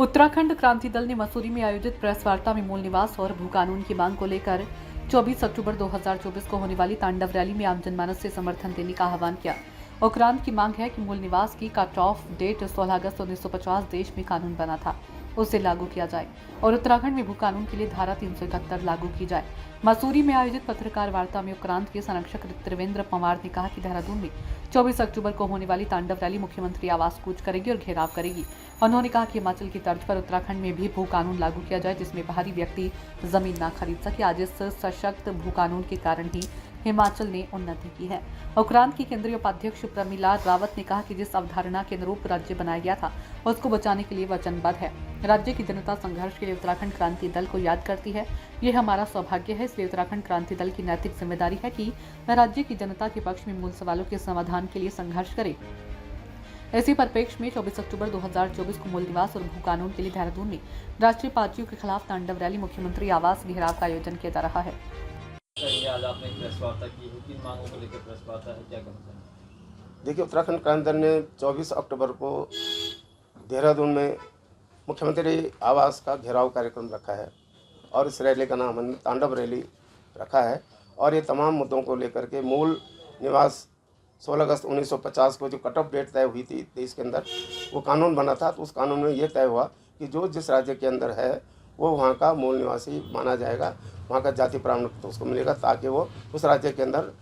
उत्तराखंड क्रांति दल ने मसूरी में आयोजित प्रेस वार्ता में मूल निवास और भू कानून की मांग को लेकर 24 अक्टूबर 2024 को होने वाली तांडव रैली में आम जनमानस से समर्थन देने का आह्वान किया। उपरांत की मांग है कि मूल निवास की कट ऑफ डेट 16 अगस्त 1950 देश में कानून बना था, उसे लागू किया जाए और उत्तराखंड में भू कानून के लिए धारा 371 लागू की जाए। मसूरी में आयोजित पत्रकार वार्ता में उपरांत के संरक्षक त्रिवेंद्र पंवार ने कहा कि देहरादून में 24 अक्टूबर को होने वाली तांडव रैली मुख्यमंत्री आवास कूच करेगी और घेराव करेगी। उन्होंने कहा कि हिमाचल की तर्ज पर उत्तराखंड में भी भू कानून लागू किया जाए जिसमें बाहरी व्यक्ति जमीन न खरीद सके। आज इस सशक्त भू कानून के कारण ही हिमाचल ने उन्नति की है। उपरांत की केंद्रीय उपाध्यक्ष प्रमिला रावत ने कहा कि जिस अवधारणा के अनुरूप राज्य बनाया गया था उसको बचाने के लिए वचनबद्ध है। राज्य की जनता संघर्ष के लिए उत्तराखंड क्रांति दल को याद करती है। ये हमारा सौभाग्य है, इसलिए उत्तराखंड क्रांति दल की नैतिक जिम्मेदारी है कि राज्य की जनता के पक्ष में मूल सवालों के समाधान के लिए संघर्ष करे। इसी परिप्रेक्ष्य में 24 अक्टूबर 2024 को मूल निवास और भू कानून के लिए देहरादून में राष्ट्रीय पार्टियों के खिलाफ तांडव रैली मुख्यमंत्री आवास घेराव का आयोजन किया जा रहा है। आज आपने प्रेस वार्ता की है, किन मांगों को लेकर प्रेस वार्ता है, क्या कहना चाहेंगे? देखिए, उत्तराखंड क्रांति दल ने 24 अक्टूबर को देहरादून में मुख्यमंत्री आवास का घेराव कार्यक्रम रखा है और इस रैली का नाम हमने तांडव रैली रखा है। और ये तमाम मुद्दों को लेकर के मूल निवास 16 अगस्त 1950 को जो कट ऑफ डेट तय हुई थी देश के अंदर, वो कानून बना था। तो उस कानून में ये तय हुआ कि जो जिस राज्य के अंदर है वो वहाँ का मूल निवासी माना जाएगा, वहाँ का जाति प्रमाण पत्र उसको मिलेगा ताकि वो उस राज्य के अंदर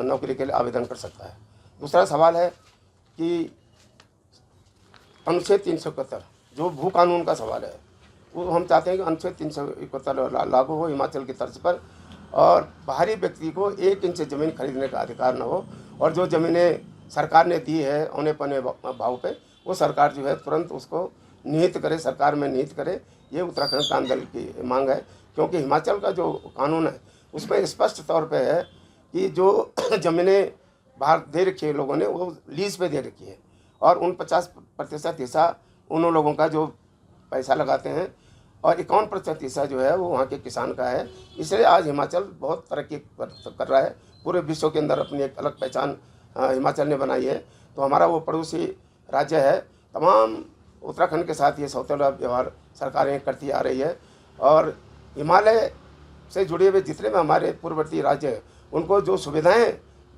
नौकरी के लिए आवेदन कर सकता है। दूसरा सवाल है कि अनुच्छेद 371 जो भू कानून का सवाल है, वो हम चाहते हैं कि अनुच्छेद 371 लागू हो हिमाचल की तर्ज पर और बाहरी व्यक्ति को 1 इंच ज़मीन खरीदने का अधिकार न हो और जो ज़मीनें सरकार ने दी है औने पौने भाव पे, वो सरकार जो है तुरंत उसको निहित करे, सरकार में निहित करे। ये उत्तराखंड क्रांति दल की मांग है, क्योंकि हिमाचल का जो कानून है उसमें स्पष्ट तौर पे है कि जो ज़मीनें बाहर दे रखी है लोगों ने, वो लीज पे दे रखी है और उन 50% हिस्सा उन लोगों का जो पैसा लगाते हैं और 51% हिस्सा जो है वो वहाँ के किसान का है। इसलिए आज हिमाचल बहुत तरक्की कर रहा है, पूरे विश्व के अंदर अपनी एक अलग पहचान हिमाचल ने बनाई है। तो हमारा वो पड़ोसी राज्य है, तमाम उत्तराखंड के साथ ये सौतेला व्यवहार सरकारें करती आ रही है और हिमालय से जुड़े हुए जितने भी हमारे पूर्ववर्ती राज्य हैं उनको जो सुविधाएं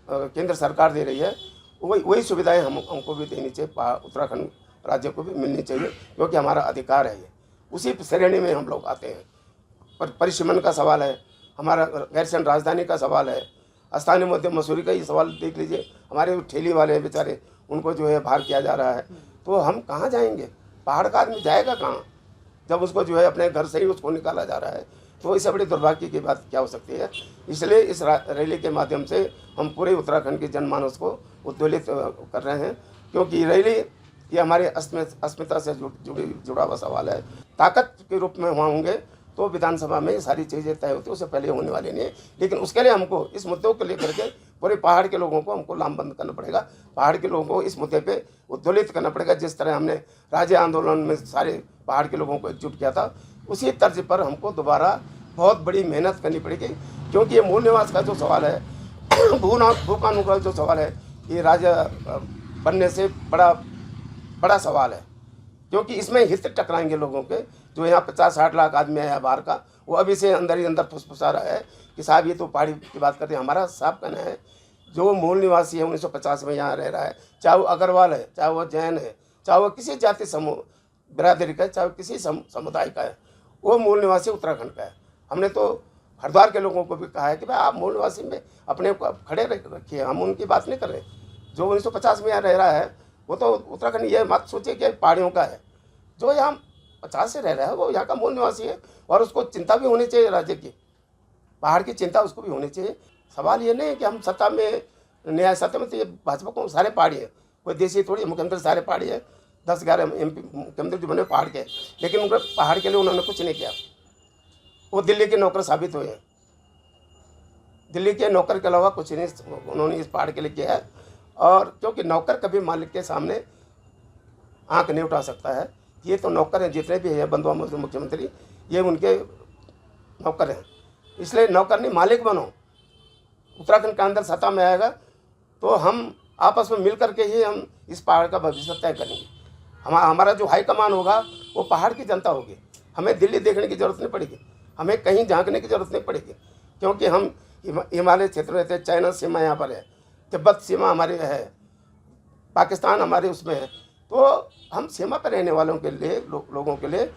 केंद्र सरकार दे रही है वही सुविधाएं हमको भी देनी चाहिए, उत्तराखंड राज्य को भी मिलनी चाहिए, क्योंकि हमारा अधिकार है ये। उसी श्रेणी में हम लोग आते हैं। परिसीमन का सवाल है, हमारा गैरसैंण राजधानी का सवाल है, स्थानीय मध्य मसूरी का ही सवाल देख लीजिए। हमारे ठेली वाले हैं बेचारे, उनको जो है बाहर किया जा रहा है। तो हम कहाँ जाएंगे? पहाड़ का आदमी जाएगा कहाँ जब उसको जो है अपने घर से ही उसको निकाला जा रहा है? तो इससे बड़ी दुर्भाग्य की बात क्या हो सकती है? इसलिए इस रैली के माध्यम से हम पूरे उत्तराखंड के जनमानस को उद्वेलित कर रहे हैं, क्योंकि रैली ये हमारे अस्मिता से जुड़ा हुआ सवाल है। ताकत के रूप में वहाँ होंगे तो विधानसभा में ये सारी चीज़ें तय होती है, उससे पहले होने वाली नहीं है। लेकिन उसके लिए हमको इस मुद्दों को लेकर के पूरे पहाड़ के लोगों को हमको लामबंद करना पड़ेगा, पहाड़ के लोगों को इस मुद्दे पे उद्वेलित करना पड़ेगा। जिस तरह हमने राज्य आंदोलन में सारे पहाड़ के लोगों को एकजुट किया था, उसी तर्ज पर हमको दोबारा बहुत बड़ी मेहनत करनी पड़ेगी, क्योंकि ये मूल निवास का जो सवाल है, भू कानून का जो सवाल है, ये राज्य बनने से बड़ा सवाल है, क्योंकि इसमें हित टकराएंगे लोगों के। जो यहाँ 50-60 लाख आदमी है बाहर का, वो अभी से अंदर ही अंदर फुसफुसा रहा है कि साहब ये तो पहाड़ी की बात करते हैं। हमारा साफ कहना है, जो मूल निवासी है 1950 में यहाँ रह रहा है, चाहे वो अग्रवाल है, चाहे वो जैन है, चाहे वो किसी जाति समूह बिरादरी का है, चाहे किसी समुदाय का है, वो मूल निवासी उत्तराखंड का है। हमने तो हरिद्वार के लोगों को भी कहा है कि भाई आप मूल निवासी में अपने को खड़े रखिए, हम उनकी बात नहीं कर रहे। जो 1950 में यहाँ रह रहा है वो तो उत्तराखंड ये मत सोचिए कि पहाड़ियों का है। जो यहाँ 50 से रह रहा है वो यहाँ का मूल निवासी है और उसको चिंता भी होनी चाहिए राज्य की, पहाड़ की चिंता उसको भी होनी चाहिए। सवाल ये नहीं है कि हम सत्ता में न्याय सत्ता में, तो ये भाजपा को सारे पहाड़ी है, कोई देशी थोड़ी। मुख्यमंत्री सारे पहाड़ी है, 10-11 MP मुख्यमंत्री जो बने पहाड़ के, लेकिन उनके पहाड़ के लिए उन्होंने कुछ नहीं किया। वो दिल्ली के नौकर साबित हुए हैं, दिल्ली के नौकर के अलावा कुछ नहीं उन्होंने इस पहाड़ के लिए किया है। और क्योंकि नौकर कभी मालिक के सामने आंख नहीं उठा सकता है। ये तो नौकर हैं, जितने भी हैं बंधुआ मुख्यमंत्री, ये उनके नौकर हैं। इसलिए नौकर नहीं, मालिक बनो। उत्तराखंड के अंदर सत्ता में आएगा तो हम आपस में मिल करके ही हम इस पहाड़ का भविष्य तय करेंगे। हमारा जो हाईकमान होगा वो पहाड़ की जनता होगी। हमें दिल्ली देखने की ज़रूरत नहीं पड़ेगी, हमें कहीं झांकने की ज़रूरत नहीं पड़ेगी, क्योंकि हम हिमालय क्षेत्र में रहते हैं। चाइना सीमा यहाँ पर है, तिब्बत सीमा हमारे है, पाकिस्तान हमारे उसमें है। तो हम सीमा पर रहने वालों के लिए लोगों के लिए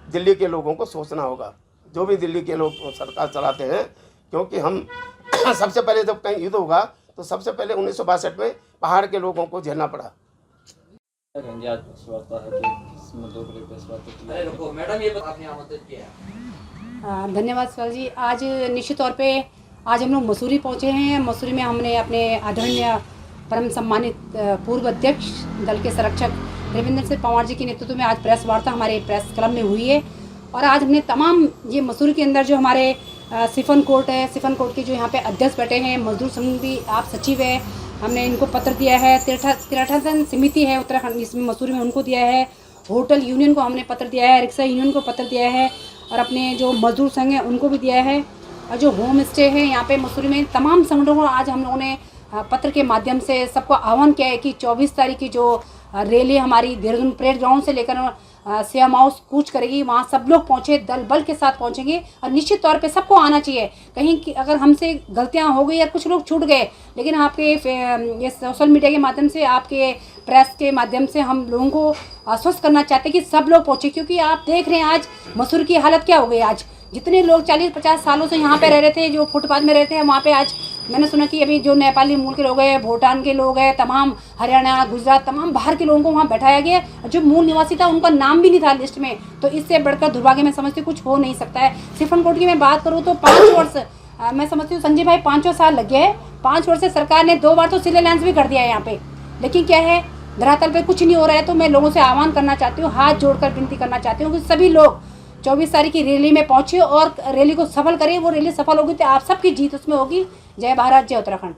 दिल्ली के लोगों को सोचना होगा, जो भी दिल्ली के लोग सरकार चलाते हैं, क्योंकि हम सबसे पहले जब कहीं युद्ध होगा तो सबसे पहले 1962 में पहाड़ के लोगों को झेलना पड़ा। कहेंगे आज प्रेस वार्ता है कि किस मुद्दों के लिए प्रेस वार्ता की अरे रुको मैडम, ये आपने आमंत्रित किया। धन्यवाद सर जी। आज निश्चित तौर पे आज हम लोग मसूरी पहुंचे हैं। मसूरी में हमने अपने आदरणीय परम सम्मानित पूर्व अध्यक्ष दल के संरक्षक रविंद्र सिंह पंवार जी के नेतृत्व में आज प्रेस वार्ता हमारे प्रेस क्लब में हुई है। और आज हमने तमाम ये मसूरी के अंदर जो हमारे सिफन कोर्ट है, सिफन कोर्ट के जो यहाँ पे अध्यक्ष बैठे हैं, मजदूर संघ भी आप सचिव है, हमने इनको पत्र दिया है। तीर्थाटन समिति है उत्तराखंड इसमें मसूरी में, उनको दिया है। होटल यूनियन को हमने पत्र दिया है, रिक्शा यूनियन को पत्र दिया है, और अपने जो मजदूर संघ है उनको भी दिया है। और जो होम स्टे है यहाँ पे मसूरी में, तमाम संगठनों को आज हम लोगों ने पत्र के माध्यम से सबको आह्वान किया है कि 24 तारीख की जो रैली हमारी देहरादून परेड ग्राउंड से लेकर सियाम हाउस कूच करेगी, वहाँ सब लोग पहुँचे, दल बल के साथ पहुँचेंगे। और निश्चित तौर पे सबको आना चाहिए। कहीं कि अगर हमसे गलतियाँ हो गई या कुछ लोग छूट गए, लेकिन आपके ये सोशल मीडिया के माध्यम से, आपके प्रेस के माध्यम से हम लोगों को आश्वस्त करना चाहते हैं कि सब लोग पहुँचे। क्योंकि आप देख रहे हैं आज मसूरी की हालत क्या हो गई। आज जितने लोग 40-50 सालों से यहाँ पे रह रहे थे, जो फुटपाथ में रहते हैं, वहाँ पे आज मैंने सुना कि अभी जो नेपाली मूल के लोग हैं, भूटान के लोग हैं, तमाम हरियाणा, गुजरात, तमाम बाहर के लोगों को वहाँ बैठाया गया। जो मूल निवासी था उनका नाम भी नहीं था लिस्ट में। तो इससे बढ़कर दुर्भाग्य मैं समझती हूँ कुछ हो नहीं सकता है। सिफन कोर्ट की मैं बात करूँ तो 5 वर्ष मैं समझती हूँ संजय भाई 5 साल लग गए। 5 वर्ष से सरकार ने 2 बार तो शिलान्यास भी कर दिया है यहाँ पे, लेकिन क्या है धरातल पे कुछ नहीं हो रहा है। तो मैं लोगों से आह्वान करना चाहती हूँ, हाथ जोड़कर विनती करना चाहती हूँ कि सभी लोग 24 तारीख की रैली में पहुंचे और रैली को सफल करें। वो रैली सफल होगी तो आप सबकी जीत उसमें होगी। जय भारत, जय उत्तराखंड।